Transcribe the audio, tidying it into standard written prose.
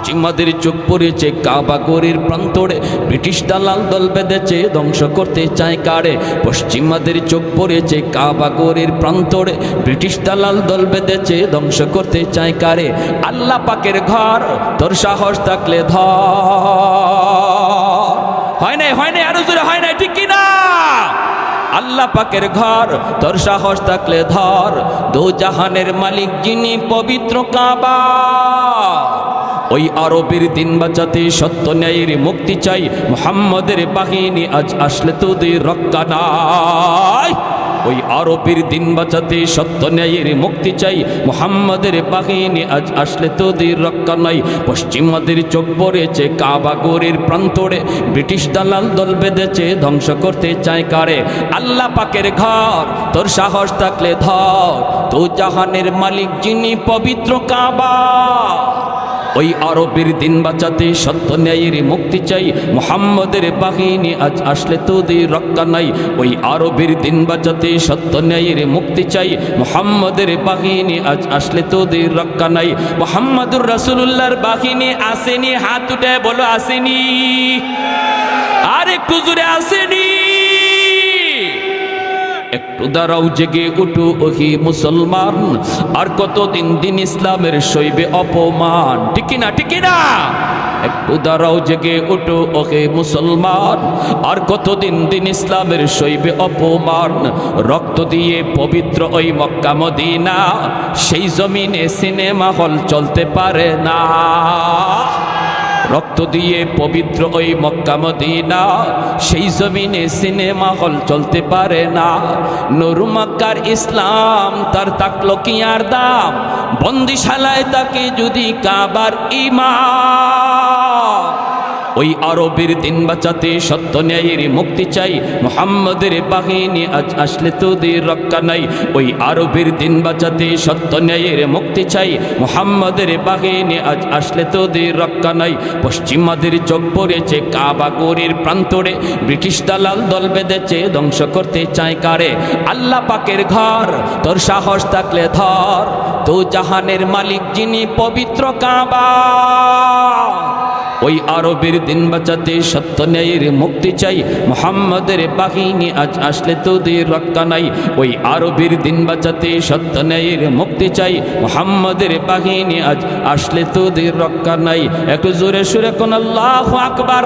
পশ্চিমাদের চোখ পড়েছে কাবা গড়ের প্রান্তরে, ব্রিটিশ দালাল দল বেঁধেছে ধ্বংস করতে চায় কারে। পশ্চিমাদের চোখ পড়েছে কাবা গড়ের প্রান্তরে, ব্রিটিশ দালাল দল বেঁধেছে ধ্বংস করতে চায় কারে। আল্লাহ পাকের ঘর তোর সাহস থাকলে ধর। হয় নাই আরো জোরে হয় নাই, ঠিক কিনা? আল্লাহ পাকের ঘর তোর সাহস থাকলে ধর। দো জাহানের মালিক যিনি পবিত্র কাবা, ওই আরবের দিন বাঁচাতে সত্য ন্যায়ের মুক্তি চাই। মুহাম্মদের বাহিনী আজ আসলে তোদের রক্ষা নাই। ওই আরবের দিন বাঁচাতে সত্য ন্যায়ের মুক্তি চাই। মুহাম্মদের বাহিনী আজ আসলে তোদের রক্ষা নাই। পশ্চিমাদের চোখ পড়েছে কাবা গড়ের প্রান্তরে, ব্রিটিশ দালাল দল বেঁধেছে ধ্বংস করতে চায় কারে। আল্লাহ পাকের ঘর তোর সাহস থাকলে ধর। তো জাহানের মালিক যিনি পবিত্র কাবা, ওই আরবের দিন বাঁচাতে সত্য ন্যায়ের মুক্তি চাই। মুহাম্মদের বাহিনী আজ আসলে তোদের রক্ষা নাই। ওই আরবের দিন বাঁচাতে সত্য ন্যায়ের মুক্তি চাই। মুহাম্মদের বাহিনী আজ আসলে তোদের রক্ষা নাই। মুহাম্মদুর রাসূলুল্লাহর বাহিনী আসেনি? হাত উঠে বলো আসেনি। আর একটু জোরে আসেনি। একটু দাঁড়াও, জেগে উঠু ওহি মুসলমান, আর কতদিন দিন ইসলামের সইবে অপমান, ঠিক না? ঠিক না? একটু দাঁড়াও, জেগে উঠু ওহে মুসলমান, আর কতদিন দিন ইসলামের সইবে অপমান। রক্ত দিয়ে পবিত্র ওই মক্কা মদিনা, সেই জমিনে সিনেমা হল চলতে পারে না। রক্ত দিয়ে পবিত্র ওই মক্কা মদিনা, সেই জমিনে সিনেমা হল চলতে পারে না। নূর মক্কার ইসলাম তার থাকলো কি আর দাম, বন্দিশালায় তাকে যদি কাবার ইমাম। ওই আরবের দিন বাঁচাতে সত্য ন্যায়ের মুক্তি চাই। মুহাম্মদের বাহিনী আজ আসলে তোদের রক্ষা নাই। ওই আরবের দিন বাঁচাতে সত্য ন্যায়ের মুক্তি চাই। মুহাম্মদের বাহিনী আজ আসলে তোদের রক্ষা নাই। পশ্চিমাদের চোখ পড়েছে কাবা গড়ের প্রান্তরে, ব্রিটিশ দালাল দল বেঁধেছে ধ্বংস করতে চায় কারে। আল্লাহ পাকের ঘর তোর সাহস থাকলে ধর। তো জাহানের মালিক যিনি পবিত্র কাবা, ওই আরবের দিন বাঁচাতে সত্য ন্যায়ের মুক্তি চাই। মুহাম্মদের বাহিনী আজ আসলে তোদের রক্ষা নাই। ওই আরবের দিন বাঁচাতে সত্য ন্যায়ের মুক্তি চাই। মুহাম্মদের বাহিনী আজ আসলে তোদের রক্ষা নাই। একটু জোরে সুরে কোন আল্লাহু আকবার।